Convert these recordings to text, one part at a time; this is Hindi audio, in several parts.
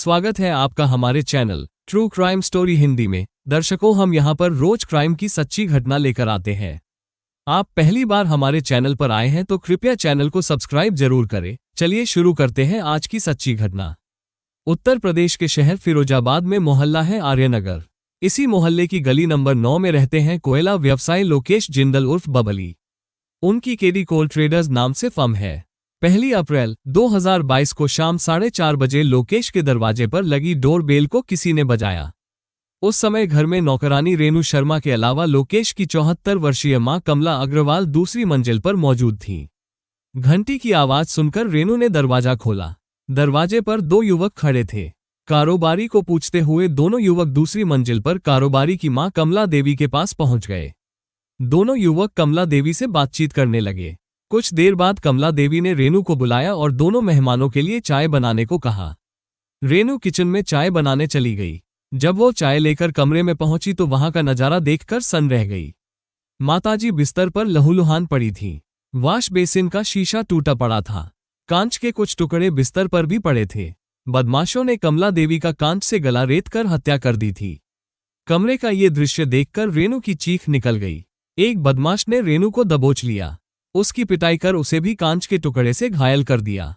स्वागत है आपका हमारे channel true crime story Hindi में। दर्शकों, हम यहाँ पर रोज क्राइम की सच्ची घटना लेकर आते हैं। आप पहली बार हमारे चैनल पर आए हैं तो कृपया चैनल को सब्सक्राइब जरूर करें। चलिए शुरू करते हैं आज की सच्ची घटना। उत्तर प्रदेश के शहर फिरोजाबाद में मोहल्ला है आर्यनगर। इसी मोहल्ले की गली नंबर 9 में रहते हैं कोयला व्यवसायी लोकेश जिंदल उर्फ बबली। उनकी केडी कोल ट्रेडर्स नाम से फर्म है। 1 अप्रैल 2022 को शाम 4:30 बजे लोकेश के दरवाजे पर लगी डोर बेल को किसी ने बजाया। उस समय घर में नौकरानी रेनू शर्मा के अलावा लोकेश की 74 वर्षीय मां कमला अग्रवाल दूसरी मंजिल पर मौजूद थीं। घंटी की आवाज सुनकर रेनू ने दरवाजा खोला। दरवाजे पर 2 युवक खड़े थे। कारोबारी को पूछते हुए दोनों युवक दूसरी मंजिल पर कारोबारी की मां कमला देवी के पास पहुंच गए। दोनों युवक कमला देवी से बातचीत करने लगे। कुछ देर बाद कमला देवी ने रेनू को बुलाया और दोनों मेहमानों के लिए चाय बनाने को कहा। रेनू किचन में चाय बनाने चली गई। जब वो चाय लेकर कमरे में पहुंची तो वहां का नजारा देखकर सन्न रह गई। माताजी बिस्तर पर लहूलुहान पड़ी थीं। वॉश बेसिन का शीशा टूटा पड़ा था। कांच के कुछ टुकड़े बिस्तर पर भी पड़े थे। बदमाशों ने कमला देवी का कांच से गला रेत कर हत्या कर दी थी। कमरे का ये दृश्य देखकर रेनू की चीख निकल गई। एक बदमाश ने रेनू को दबोच लिया। उसकी पिटाई कर उसे भी कांच के टुकड़े से घायल कर दिया।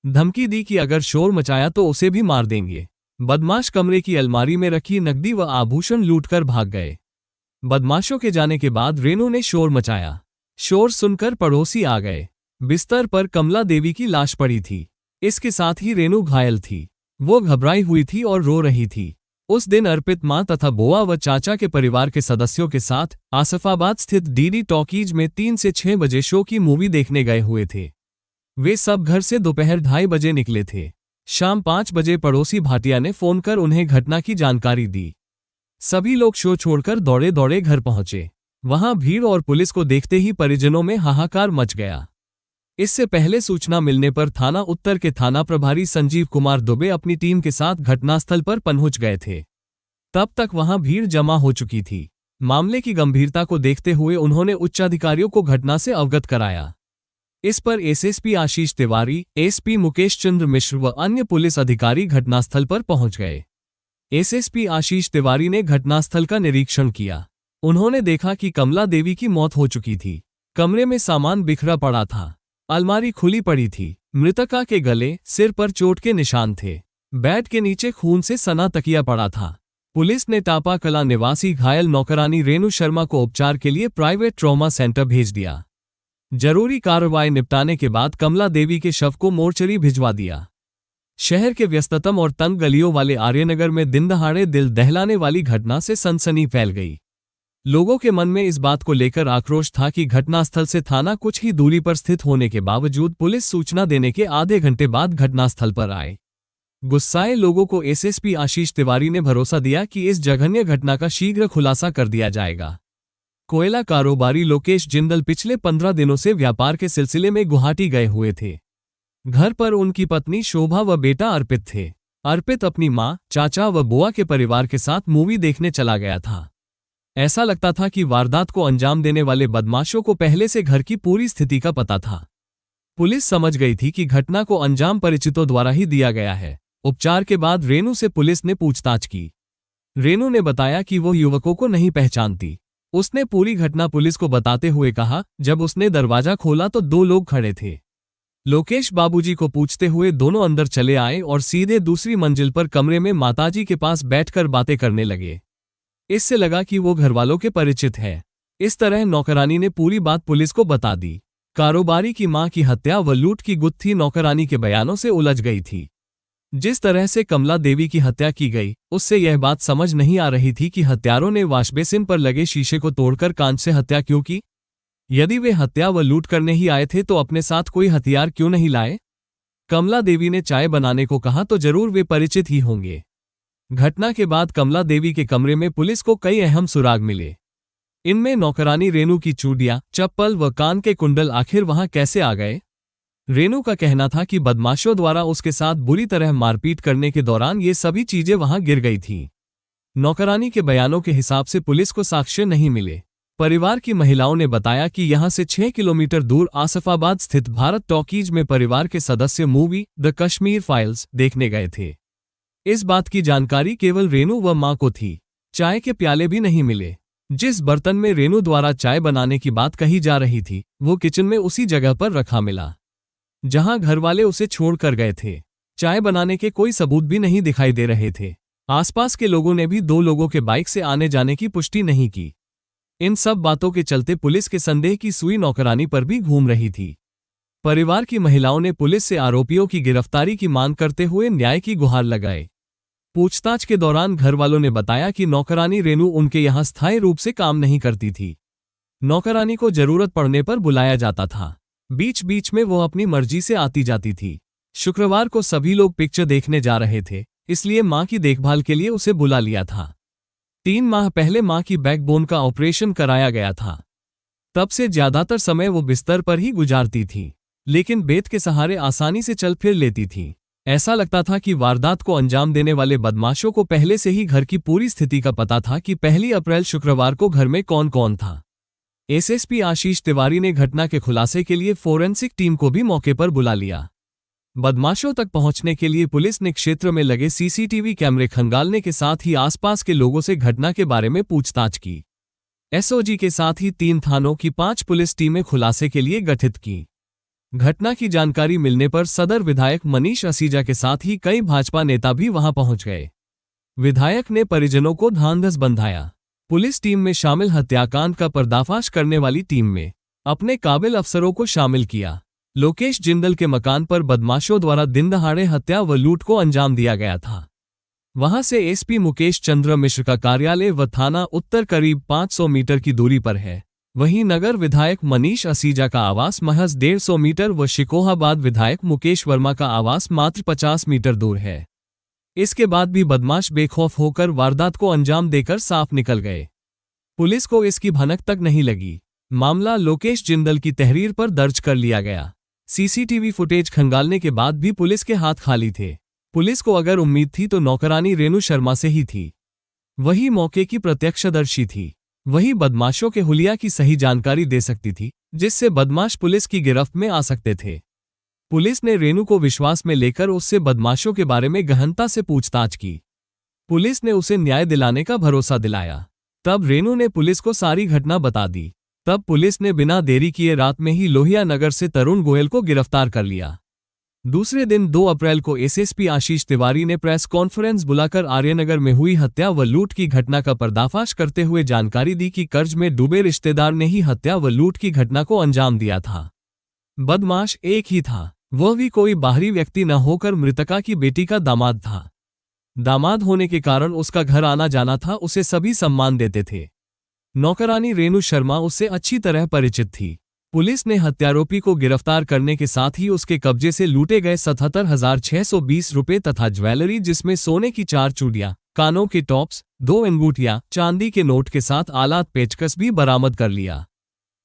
धमकी दी कि अगर शोर मचाया तो उसे भी मार देंगे। बदमाश कमरे की अलमारी में रखी नकदी व आभूषण लूटकर भाग गए। बदमाशों के जाने के बाद रेनू ने शोर मचाया। शोर सुनकर पड़ोसी आ गए। बिस्तर पर कमला देवी की लाश पड़ी थी। इसके साथ ही रेनू घायल थी। वो घबराई हुई थी और रो रही थी। उस दिन अर्पित मां तथा बुआ व चाचा के परिवार के सदस्यों के साथ आसिफाबाद स्थित डीडी टॉकीज में 3 से 6 बजे शो की मूवी देखने गए हुए थे। वे सब घर से दोपहर 2:30 बजे निकले थे। शाम 5 बजे पड़ोसी भाटिया ने फोन कर उन्हें घटना की जानकारी दी। सभी लोग शो छोड़कर दौड़े दौड़े घर पहुंचे। वहां भीड़ और पुलिस को देखते ही परिजनों में हाहाकार मच गया। इससे पहले सूचना मिलने पर थाना उत्तर के थाना प्रभारी संजीव कुमार दुबे अपनी टीम के साथ घटनास्थल पर पहुंच गए थे। तब तक वहां भीड़ जमा हो चुकी थी। मामले की गंभीरता को देखते हुए उन्होंने उच्चाधिकारियों को घटना से अवगत कराया। इस पर एसएसपी आशीष तिवारी, एसपी मुकेश चंद्र मिश्र व अन्य पुलिस अधिकारी घटनास्थल पर पहुंच गए। एसएसपी आशीष तिवारी ने घटनास्थल का निरीक्षण किया। उन्होंने देखा कि कमला देवी की मौत हो चुकी थी। कमरे में सामान बिखरा पड़ा था। अलमारी खुली पड़ी थी। मृतका के गले, सिर पर चोट के निशान थे। बेड के नीचे खून से सना तकिया पड़ा था। पुलिस ने टापा कला निवासी घायल नौकरानी रेनू शर्मा को उपचार के लिए प्राइवेट ट्रॉमा सेंटर भेज दिया। जरूरी कार्रवाई निपटाने के बाद कमला देवी के शव को मोर्चरी भिजवा दिया। शहर के व्यस्ततम और तंग गलियों वाले आर्यनगर में दिनदहाड़े दिल दहलाने वाली घटना से सनसनी फैल गई। लोगों के मन में इस बात को लेकर आक्रोश था कि घटनास्थल से थाना कुछ ही दूरी पर स्थित होने के बावजूद पुलिस सूचना देने के आधे घंटे बाद घटनास्थल पर आए। गुस्साए लोगों को एसएसपी आशीष तिवारी ने भरोसा दिया कि इस जघन्य घटना का शीघ्र खुलासा कर दिया जाएगा। कोयला कारोबारी लोकेश जिंदल पिछले 15 दिनों से व्यापार के सिलसिले में गुवाहाटी गए हुए थे। घर पर उनकी पत्नी शोभा व बेटा अर्पित थे। अर्पित अपनी मां, चाचा व बुआ के परिवार के साथ मूवी देखने चला गया था। ऐसा लगता था कि वारदात को अंजाम देने वाले बदमाशों को पहले से घर की पूरी स्थिति का पता था। पुलिस समझ गई थी कि घटना को अंजाम परिचितों द्वारा ही दिया गया है। उपचार के बाद रेनू से पुलिस ने पूछताछ की। रेनू ने बताया कि वो युवकों को नहीं पहचानती। उसने पूरी घटना पुलिस को बताते हुए कहा, जब उसने दरवाजा खोला तो 2 लोग खड़े थे। लोकेश बाबूजी को पूछते हुए दोनों अंदर चले आए और सीधे दूसरी मंजिल पर कमरे में माताजी के पास बैठकर बातें करने लगे। इससे लगा कि वो घरवालों के परिचित है। इस तरह नौकरानी ने पूरी बात पुलिस को बता दी। कारोबारी की मां की हत्या व लूट की गुत्थी नौकरानी के बयानों से उलझ गई थी। जिस तरह से कमला देवी की हत्या की गई, उससे यह बात समझ नहीं आ रही थी कि हत्यारों ने वॉशबेसिन पर लगे शीशे को तोड़कर कांच से हत्या क्यों की। यदि वे हत्या व लूट करने ही आए थे तो अपने साथ कोई हथियार क्यों नहीं लाए। कमला देवी ने चाय बनाने को कहा तो जरूर वे परिचित ही होंगे। घटना के बाद कमला देवी के कमरे में पुलिस को कई अहम सुराग मिले। इनमें नौकरानी रेनू की चूड़ियां, चप्पल व कान के कुंडल आखिर वहां कैसे आ गए। रेनू का कहना था कि बदमाशों द्वारा उसके साथ बुरी तरह मारपीट करने के दौरान ये सभी चीजें वहां गिर गई थीं। नौकरानी के बयानों के हिसाब से पुलिस को साक्ष्य नहीं मिले। परिवार की महिलाओं ने बताया कि यहां से 6 किलोमीटर दूर आसिफाबाद स्थित भारत टॉकीज में परिवार के सदस्य मूवी द कश्मीर फाइल्स देखने गए थे। इस बात की जानकारी केवल रेनू व मां को थी। चाय के प्याले भी नहीं मिले। जिस बर्तन में रेनू द्वारा चाय बनाने की बात कही जा रही थी, वो किचन में उसी जगह पर रखा मिला जहां घरवाले उसे छोड़कर गए थे। चाय बनाने के कोई सबूत भी नहीं दिखाई दे रहे थे। आसपास के लोगों ने भी 2 लोगों के बाइक से आने जाने की पुष्टि नहीं की। इन सब बातों के चलते पुलिस के संदेह की सुई नौकरानी पर भी घूम रही थी। परिवार की महिलाओं ने पुलिस से आरोपियों की गिरफ्तारी की मांग करते हुए न्याय की गुहार लगाई। पूछताछ के दौरान घरवालों ने बताया कि नौकरानी रेनू उनके यहां स्थायी रूप से काम नहीं करती थी। नौकरानी को जरूरत पड़ने पर बुलाया जाता था। बीच बीच में वो अपनी मर्जी से आती जाती थी। शुक्रवार को सभी लोग पिक्चर देखने जा रहे थे, इसलिए मां की देखभाल के लिए उसे बुला लिया था। 3 माह पहले मां की बैकबोन का ऑपरेशन कराया गया था। तब से ज्यादातर समय वो बिस्तर पर ही गुजारती थी, लेकिन बेड के सहारे आसानी से चल फिर लेती थी। ऐसा लगता था कि वारदात को अंजाम देने वाले बदमाशों को पहले से ही घर की पूरी स्थिति का पता था कि 1 अप्रैल शुक्रवार को घर में कौन कौन था। एसएसपी आशीष तिवारी ने घटना के खुलासे के लिए फोरेंसिक टीम को भी मौके पर बुला लिया। बदमाशों तक पहुंचने के लिए पुलिस ने क्षेत्र में लगे सीसीटीवी कैमरे खंगालने के साथ ही आसपास के लोगों से घटना के बारे में पूछताछ की। एसओजी के साथ ही 3 थानों की 5 पुलिस टीमें खुलासे के लिए गठित की। घटना की जानकारी मिलने पर सदर विधायक मनीष असीजा के साथ ही कई भाजपा नेता भी वहां पहुंच गए। विधायक ने परिजनों को ढांढस बंधाया। पुलिस टीम में शामिल हत्याकांड का पर्दाफाश करने वाली टीम में अपने काबिल अफसरों को शामिल किया। लोकेश जिंदल के मकान पर बदमाशों द्वारा दिन दहाड़े हत्या व लूट को अंजाम दिया गया था। वहां से एसपी मुकेश चंद्र मिश्र का कार्यालय व थाना उत्तर करीब 500 मीटर की दूरी पर है। वहीं नगर विधायक मनीष असीजा का आवास महज 150 मीटर व शिकोहाबाद विधायक मुकेश वर्मा का आवास मात्र 50 मीटर दूर है। इसके बाद भी बदमाश बेखौफ होकर वारदात को अंजाम देकर साफ निकल गए। पुलिस को इसकी भनक तक नहीं लगी। मामला लोकेश जिंदल की तहरीर पर दर्ज कर लिया गया। सीसीटीवी फुटेज खंगालने के बाद भी पुलिस के हाथ खाली थे। पुलिस को अगर उम्मीद थी तो नौकरानी रेनू शर्मा से ही थी। वही मौके की प्रत्यक्षदर्शी थी। वही बदमाशों के हुलिया की सही जानकारी दे सकती थी, जिससे बदमाश पुलिस की गिरफ्त में आ सकते थे। पुलिस ने रेनू को विश्वास में लेकर उससे बदमाशों के बारे में गहनता से पूछताछ की। पुलिस ने उसे न्याय दिलाने का भरोसा दिलाया। तब रेनू ने पुलिस को सारी घटना बता दी। तब पुलिस ने बिना देरी किए रात में ही लोहिया नगर से तरुण गोयल को गिरफ्तार कर लिया। दूसरे दिन 2 अप्रैल को एसएसपी आशीष तिवारी ने प्रेस कॉन्फ्रेंस बुलाकर आर्यनगर में हुई हत्या व लूट की घटना का पर्दाफाश करते हुए जानकारी दी कि कर्ज में डूबे रिश्तेदार ने ही हत्या व लूट की घटना को अंजाम दिया था। बदमाश एक ही था, वह भी कोई बाहरी व्यक्ति न होकर मृतका की बेटी का दामाद था। दामाद होने के कारण उसका घर आना जाना था, उसे सभी सम्मान देते थे। नौकरानी रेनू शर्मा उससे अच्छी तरह परिचित थी। पुलिस ने हत्यारोपी को गिरफ्तार करने के साथ ही उसके कब्जे से लूटे गए 77,620 रुपए तथा ज्वेलरी जिसमें सोने की 4 चूड़ियां, कानों के टॉप्स, 2 अंगूठियां, चांदी के नोट के साथ आलात पेचकस भी बरामद कर लिया।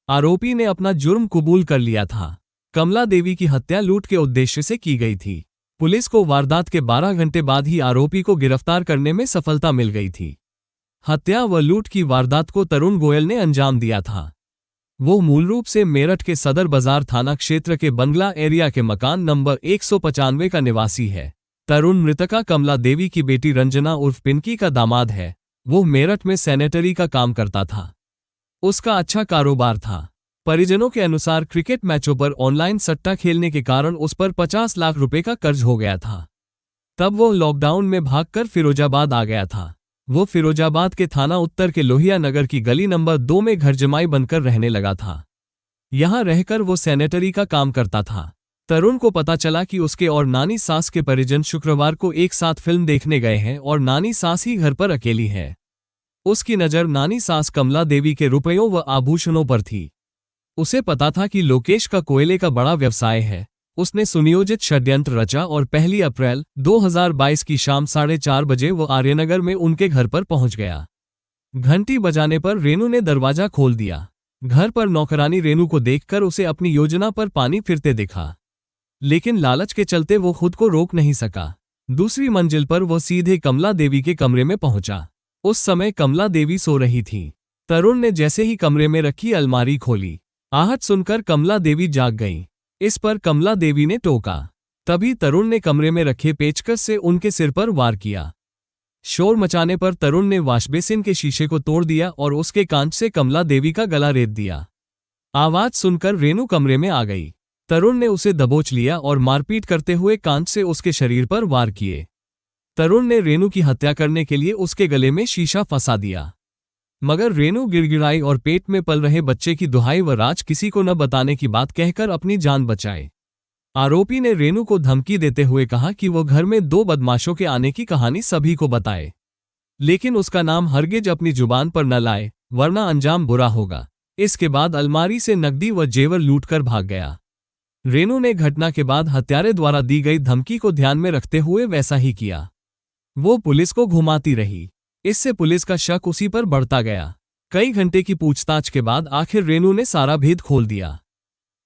आरोपी ने अपना जुर्म कबूल कर लिया था। कमला देवी की हत्या लूट के उद्देश्य से की गई थी। पुलिस को वारदात के 12 घंटे बाद ही आरोपी को गिरफ्तार करने में सफलता मिल गई थी। हत्या व लूट की वारदात को तरुण गोयल ने अंजाम दिया था। वो मूल रूप से मेरठ के सदर बाजार थाना क्षेत्र के बंगला एरिया के मकान नंबर 195 का निवासी है। तरुण मृतका कमला देवी की बेटी रंजना उर्फ पिंकी का दामाद है। वो मेरठ में सैनिटरी का काम करता था। उसका अच्छा कारोबार था। परिजनों के अनुसार क्रिकेट मैचों पर ऑनलाइन सट्टा खेलने के कारण उस पर 50 लाख रुपए का कर्ज हो गया था। तब वो लॉकडाउन में भागकर फिरोजाबाद आ गया था। वो फिरोजाबाद के थाना उत्तर के लोहिया नगर की गली नंबर 2 में घर जमाई बनकर रहने लगा था। यहां रहकर वो सैनिटरी का काम करता था। तरुण को पता चला कि उसके और नानी सास के परिजन शुक्रवार को एक साथ फिल्म देखने गए हैं और नानी सास ही घर पर अकेली है। उसकी नज़र नानी सास कमला देवी के रुपयों व आभूषणों पर थी। उसे पता था कि लोकेश का कोयले का बड़ा व्यवसाय है। उसने सुनियोजित षड्यंत्र रचा और 1 अप्रैल 2022 की शाम 4:30 बजे वो आर्यनगर में उनके घर पर पहुंच गया। घंटी बजाने पर रेनू ने दरवाजा खोल दिया। घर पर नौकरानी रेनू को देखकर उसे अपनी योजना पर पानी फिरते दिखा, लेकिन लालच के चलते वो खुद को रोक नहीं सका। दूसरी मंजिल पर वो सीधे कमला देवी के कमरे में पहुंचा। उस समय कमला देवी सो रही थी। तरुण ने जैसे ही कमरे में रखी अलमारी खोली, आहट सुनकर कमला देवी जाग गई। इस पर कमला देवी ने टोका, तभी तरुण ने कमरे में रखे पेचकस से उनके सिर पर वार किया। शोर मचाने पर तरुण ने वॉशबेसिन के शीशे को तोड़ दिया और उसके कांच से कमला देवी का गला रेत दिया। आवाज सुनकर रेनू कमरे में आ गई। तरुण ने उसे दबोच लिया और मारपीट करते हुए कांच से उसके शरीर पर वार किए। तरुण ने रेनू की हत्या करने के लिए उसके गले में शीशा फंसा दिया, मगर रेनू गिड़गिड़ाई और पेट में पल रहे बच्चे की दुहाई व राज किसी को न बताने की बात कहकर अपनी जान बचाए। आरोपी ने रेनू को धमकी देते हुए कहा कि वो घर में 2 बदमाशों के आने की कहानी सभी को बताए, लेकिन उसका नाम हरगिज अपनी जुबान पर न लाए, वरना अंजाम बुरा होगा। इसके बाद अलमारी से नकदी व जेवर लूटकर भाग गया। रेनू ने घटना के बाद हत्यारे द्वारा दी गई धमकी को ध्यान में रखते हुए वैसा ही किया। वो पुलिस को घुमाती रही। इससे पुलिस का शक उसी पर बढ़ता गया। कई घंटे की पूछताछ के बाद आखिर रेनू ने सारा भेद खोल दिया।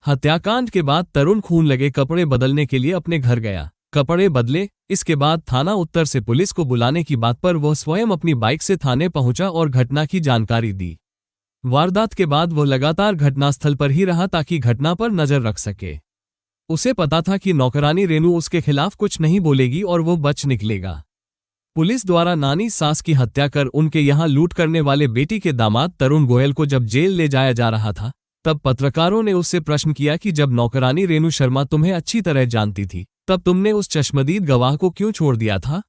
हत्याकांड के बाद तरुण खून लगे कपड़े बदलने के लिए अपने घर गया। कपड़े बदले। इसके बाद थाना उत्तर से पुलिस को बुलाने की बात पर वह स्वयं अपनी बाइक से थाने पहुंचा और घटना की जानकारी दी। वारदात के बाद वह लगातार घटनास्थल पर ही रहा ताकि घटना पर नजर रख सके। उसे पता था कि नौकरानी रेनू उसके खिलाफ कुछ नहीं बोलेगी और वो बच निकलेगा। पुलिस द्वारा नानी सास की हत्या कर उनके यहां लूट करने वाले बेटी के दामाद तरुण गोयल को जब जेल ले जाया जा रहा था, तब पत्रकारों ने उससे प्रश्न किया कि जब नौकरानी रेनू शर्मा तुम्हें अच्छी तरह जानती थी, तब तुमने उस चश्मदीद गवाह को क्यों छोड़ दिया था?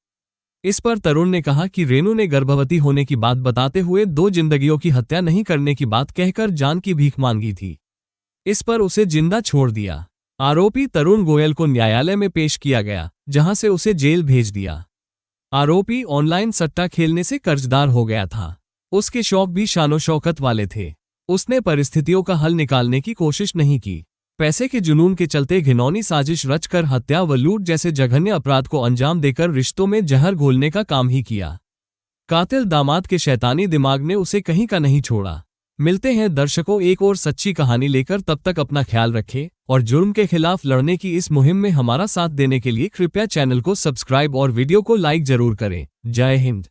इस पर तरुण ने कहा कि रेनू ने गर्भवती होने की बात बताते हुए 2 जिंदगियों की हत्या नहीं करने की बात कहकर जान की भीख मांगी थी। इस पर उसे जिंदा छोड़ दिया। आरोपी तरुण गोयल को न्यायालय में पेश किया गया, जहां से उसे जेल भेज दिया। आरोपी ऑनलाइन सट्टा खेलने से कर्जदार हो गया था। उसके शौक भी शानो शौकत वाले थे। उसने परिस्थितियों का हल निकालने की कोशिश नहीं की। पैसे के जुनून के चलते घिनौनी साजिश रचकर हत्या व लूट जैसे जघन्य अपराध को अंजाम देकर रिश्तों में जहर घोलने का काम ही किया। कातिल दामाद के शैतानी दिमाग ने उसे कहीं का नहीं छोड़ा। मिलते हैं दर्शकों एक और सच्ची कहानी लेकर। तब तक अपना ख्याल रखें और जुर्म के खिलाफ लड़ने की इस मुहिम में हमारा साथ देने के लिए कृपया चैनल को सब्सक्राइब और वीडियो को लाइक जरूर करें। जय हिंद।